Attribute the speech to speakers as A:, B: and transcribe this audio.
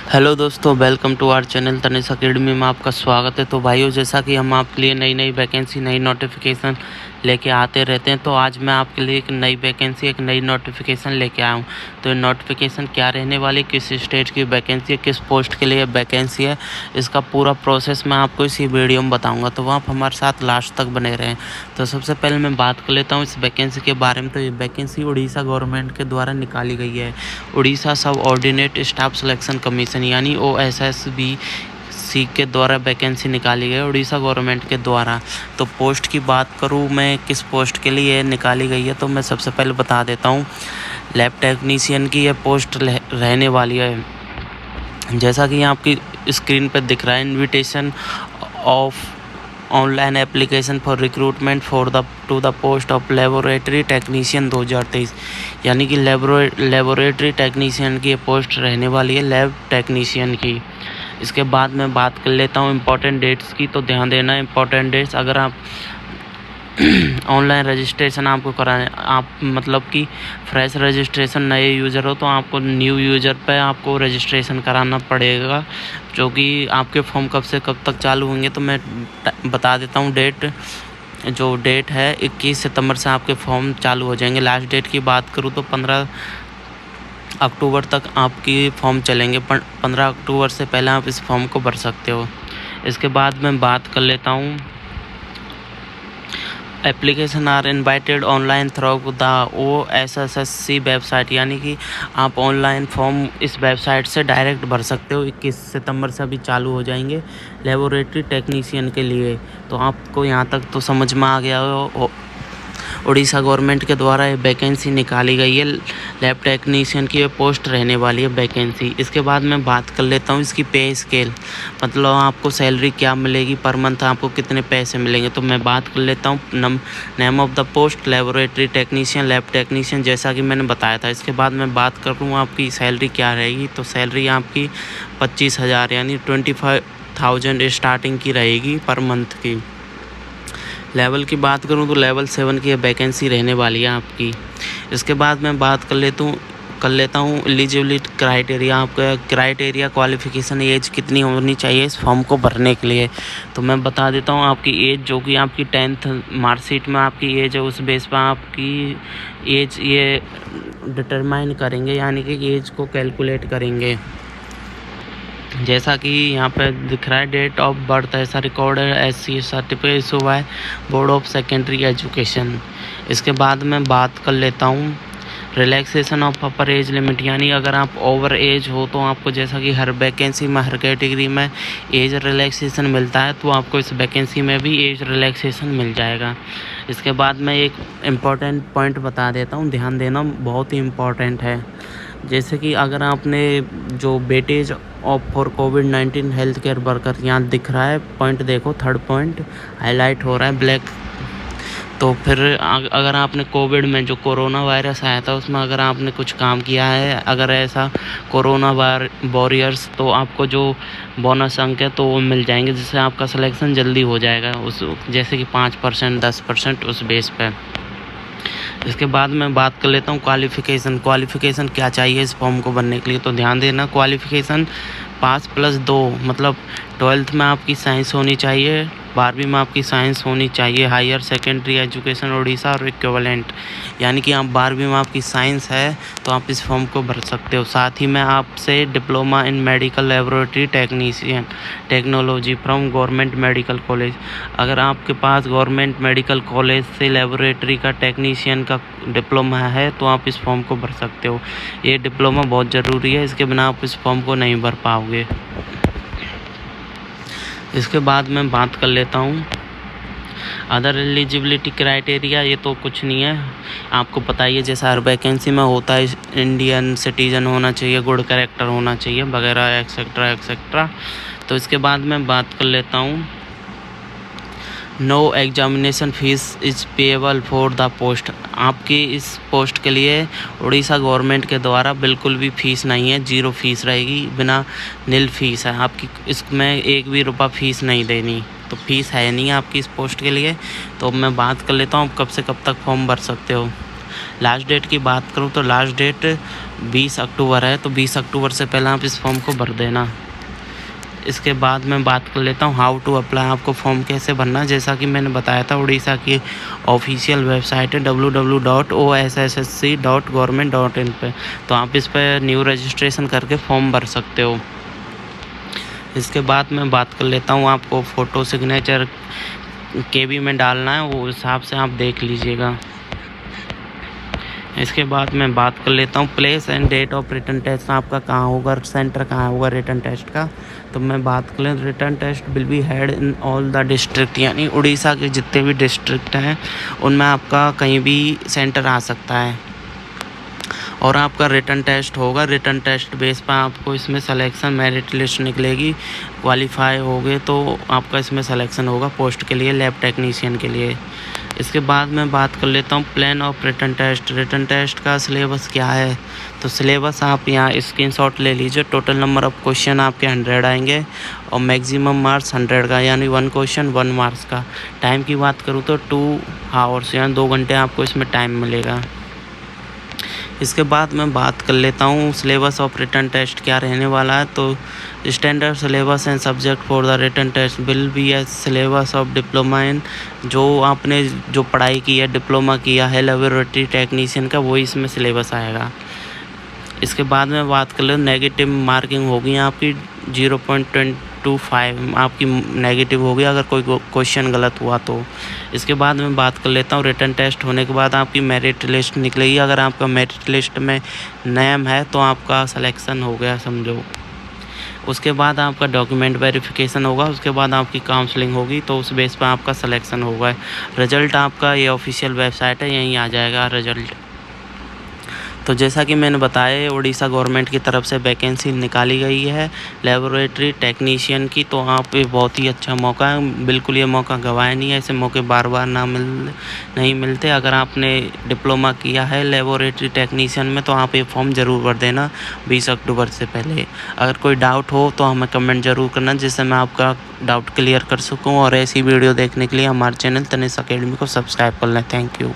A: Hello दोस्तों, welcome to our channel Tanish academy में आपका स्वागत है। तो भाइयों, जैसा कि हम आपके लिए नई नई वैकेंसी, नई नोटिफिकेशन लेके आते रहते हैं, तो आज मैं आपके लिए एक नई वैकेंसी, एक नई नोटिफिकेशन लेके आया हूँ। तो ये नोटिफिकेशन क्या रहने वाली, किस स्टेट की वैकेंसी है, किस पोस्ट के लिए वैकेंसी है, इसका पूरा प्रोसेस मैं आपको इसी वीडियो में बताऊँगा। तो आप हमारे साथ लास्ट तक बने रहें। तो सबसे पहले मैं बात कर लेता हूँ इस वैकेंसी के बारे में। तो ये वैकेंसी उड़ीसा गवर्नमेंट के द्वारा निकाली गई है। उड़ीसा सब ऑर्डिनेट स्टाफ सिलेक्शन कमीशन यानी OSSBC के द्वारा वैकेंसी निकाली गई उड़ीसा गवर्नमेंट के द्वारा। तो पोस्ट की बात करूँ मैं, किस पोस्ट के लिए निकाली गई है, तो मैं सबसे पहले बता देता हूँ। लैब टेक्नीशियन की यह पोस्ट रहने वाली है। जैसा कि यहाँ आपकी स्क्रीन पर दिख रहा है, invitation of online application for recruitment to the post of laboratory technician 2023, यानी कि लेबोरेटरी टेक्नीशियन की ये पोस्ट रहने वाली है, लैब टेक्नीशियन की। इसके बाद मैं बात कर लेता हूँ इम्पॉर्टेंट डेट्स की। तो ध्यान देना इम्पॉर्टेंट डेट्स, अगर आप ऑनलाइन रजिस्ट्रेशन आपको कराएं, आप मतलब कि फ्रेश रजिस्ट्रेशन नए यूज़र हो तो आपको न्यू यूज़र पे आपको रजिस्ट्रेशन कराना पड़ेगा, जो कि आपके फॉर्म कब से कब तक चालू होंगे। तो मैं बता देता हूँ डेट। जो डेट है 21 सितंबर से आपके फॉर्म चालू हो जाएंगे। लास्ट डेट की बात करूँ तो 15 अक्टूबर तक आपकी फॉर्म चलेंगे। 15 अक्टूबर से पहले आप इस फॉर्म को भर सकते हो। इसके बाद मैं बात कर लेता हूँ, application are invited online through the OSSC website, यानी कि आप ऑनलाइन फॉर्म इस वेबसाइट से डायरेक्ट भर सकते हो। 21 सितंबर से अभी चालू हो जाएंगे लेबोरेटरी टेक्नीशियन के लिए। तो आपको यहाँ तक तो समझ में आ गया हो, उड़ीसा गवर्नमेंट के द्वारा ये वैकेंसी निकाली गई है। लैब टेक्नीशियन की ये पोस्ट रहने वाली है वैकेंसी। इसके बाद मैं बात कर लेता हूँ इसकी पे स्केल, मतलब आपको सैलरी क्या मिलेगी पर मंथ, आपको कितने पैसे मिलेंगे। तो मैं बात कर लेता हूँ name of the post laboratory technician, lab technician, जैसा कि मैंने बताया था। इसके बाद मैं बात करूँ आपकी सैलरी क्या रहेगी। तो सैलरी आपकी 25,000 यानी 25,000 स्टार्टिंग की रहेगी पर मंथ की। लेवल की बात करूं तो लेवल 7 की वैकेंसी रहने वाली है आपकी। इसके बाद मैं बात कर लेता हूँ एलिजिबिलिटी क्राइटेरिया। आपका क्राइटेरिया क्वालिफ़िकेशन एज कितनी होनी चाहिए इस फॉर्म को भरने के लिए। तो मैं बता देता हूँ आपकी एज, जो कि आपकी 10th मार्कशीट में आपकी एज है, उस बेस पर आपकी एज ये डिटरमाइन करेंगे, यानी कि एज को कैलकुलेट करेंगे। जैसा कि यहाँ पे दिख रहा है, डेट ऑफ बर्थ ऐसा रिकॉर्ड है, SC सर्टिफिकेट इशू हुआ है बोर्ड ऑफ सेकेंडरी एजुकेशन। इसके बाद मैं बात कर लेता हूँ relaxation of upper age limit, यानी अगर आप ओवर एज हो तो आपको, जैसा कि हर वैकेंसी में हर कैटेगरी में एज रिलैक्सेशन मिलता है, तो आपको इस वैकेंसी में भी एज रिलैक्सेशन मिल जाएगा। इसके बाद मैं एक इम्पॉर्टेंट पॉइंट बता देता हूँ, ध्यान देना, बहुत ही इम्पॉर्टेंट है। जैसे कि अगर आपने जो weightage of for covid health care worker, यहाँ दिख रहा है पॉइंट, देखो थर्ड पॉइंट हाईलाइट हो रहा है ब्लैक। तो फिर अगर आपने कोविड में जो कोरोना वायरस आया था उसमें अगर आपने कुछ काम किया है, अगर ऐसा कोरोना वॉरियर्स, तो आपको जो बोनस अंक है तो वो मिल जाएंगे, जिससे आपका सिलेक्शन जल्दी हो जाएगा, उस जैसे कि 5%, 10% उस बेस पे। इसके बाद मैं बात कर लेता हूँ क्वालिफ़िकेशन क्या चाहिए इस फॉर्म को भरने के लिए। तो ध्यान देना, क्वालिफ़िकेशन पास +2, मतलब 12th में आपकी साइंस होनी चाहिए, 12वीं में आपकी साइंस होनी चाहिए, हायर सेकेंडरी एजुकेशन उड़ीसा और इक्विवेलेंट, यानी कि आप 12वीं में आपकी साइंस है तो आप इस फॉर्म को भर सकते हो। साथ ही में आपसे diploma in medical laboratory technician technology from government medical college, अगर आपके पास गवर्नमेंट मेडिकल कॉलेज से लेबोरेटरी का टेक्नीशियन का डिप्लोमा है तो आप इस फॉर्म को भर सकते हो। ये डिप्लोमा बहुत ज़रूरी है, इसके बिना आप इस फॉर्म को नहीं भर पाओगे। इसके बाद मैं बात कर लेता हूँ अदर एलिजिबिलिटी क्राइटेरिया। ये तो कुछ नहीं है, आपको पता ही है, जैसा हर वैकेंसी में होता है, इंडियन सिटीजन होना चाहिए, गुड कैरेक्टर होना चाहिए वगैरह एक्सेट्रा एक्सेट्रा। तो इसके बाद मैं बात कर लेता हूँ no examination fee is payable for the post. आपकी इस पोस्ट के लिए उड़ीसा गवर्नमेंट के द्वारा बिल्कुल भी फ़ीस नहीं है, 0 फीस रहेगी, बिना नील फीस है आपकी, इसमें 1 भी रुपया फ़ीस नहीं देनी। तो फीस है नहीं आपकी इस पोस्ट के लिए। तो मैं बात कर लेता हूँ कब से कब तक फॉर्म भर सकते हो। लास्ट डेट की बात करूँ तो लास्ट डेट 20 अक्टूबर है, तो 20 अक्टूबर से पहले आप इस फॉर्म को भर देना। इसके बाद मैं बात कर लेता हूँ हाउ टू अप्लाई, आपको फॉर्म कैसे भरना। जैसा कि मैंने बताया था, उड़ीसा की ऑफिशियल वेबसाइट है www.ossc.government.in पे, तो आप इस पर न्यू रजिस्ट्रेशन करके फॉर्म भर सकते हो। इसके बाद मैं बात कर लेता हूँ, आपको फ़ोटो सिग्नेचर केबी में डालना है, वो हिसाब से आप देख लीजिएगा। इसके बाद मैं बात कर लेता हूँ place and date of written test, आपका कहाँ होगा, सेंटर कहाँ होगा रिटन टेस्ट का। तो मैं बात कर लें, written test will be held in all the district, यानी उड़ीसा के जितने भी डिस्ट्रिक्ट हैं उनमें आपका कहीं भी सेंटर आ सकता है और आपका रिटन टेस्ट होगा। रिटन टेस्ट बेस पर आपको इसमें सिलेक्शन मेरिट लिस्ट निकलेगी, क्वालिफाई होगे तो आपका इसमें सिलेक्शन होगा पोस्ट के लिए, लैब टेक्नीशियन के लिए। इसके बाद मैं बात कर लेता हूँ plan of written test. Written test का सिलेबस क्या है, तो सिलेबस आप यहाँ स्क्रीनशॉट ले लीजिए। टोटल नंबर ऑफ क्वेश्चन आपके 100 आएंगे और मैक्सिमम मार्क्स 100 का, यानी 1 क्वेश्चन 1 मार्क्स का। टाइम की बात करूँ तो 2 आवर्स यानी 2 घंटे आपको इसमें टाइम मिलेगा। इसके बाद मैं बात कर लेता हूँ सिलेबस ऑफ रिटन टेस्ट क्या रहने वाला है। तो standard syllabus and subject for the written test will be as syllabus of diploma in, जो आपने जो पढ़ाई की है, डिप्लोमा किया है लेबोरेटरी टेक्नीशियन का, वही इसमें सिलेबस आएगा। इसके बाद में बात कर ले, नेगेटिव मार्किंग होगी आपकी 0.25 आपकी नेगेटिव होगी अगर कोई क्वेश्चन गलत हुआ तो। इसके बाद मैं बात कर लेता हूँ रिटन टेस्ट होने के बाद आपकी मेरिट लिस्ट निकलेगी। अगर आपका मेरिट लिस्ट में नेम है तो आपका सिलेक्शन हो गया समझो। उसके बाद आपका डॉक्यूमेंट वेरिफिकेशन होगा, उसके बाद आपकी काउंसलिंग होगी, तो उस बेस पर आपका सिलेक्शन होगा। रिज़ल्ट आपका ये ऑफिशियल वेबसाइट है, यहीं आ जाएगा रिज़ल्ट। तो जैसा कि मैंने बताया, उड़ीसा गवर्नमेंट की तरफ से वैकेंसी निकाली गई है लेबोरेटरी टेक्नीशियन की, तो आप ये बहुत ही अच्छा मौका है, बिल्कुल ये मौका गंवाया नहीं है। ऐसे मौके बार बार नहीं मिलते। अगर आपने डिप्लोमा किया है लेबोरेटरी टेक्नीशियन में तो आप ये फॉर्म ज़रूर भर देना 20 अक्टूबर से पहले। अगर कोई डाउट हो तो हमें कमेंट ज़रूर करना, जिससे मैं आपका डाउट क्लियर कर सकूँ। और ऐसी वीडियो देखने के लिए हमारे चैनल तनिष्क अकेडमी को सब्सक्राइब कर लें। Thank you.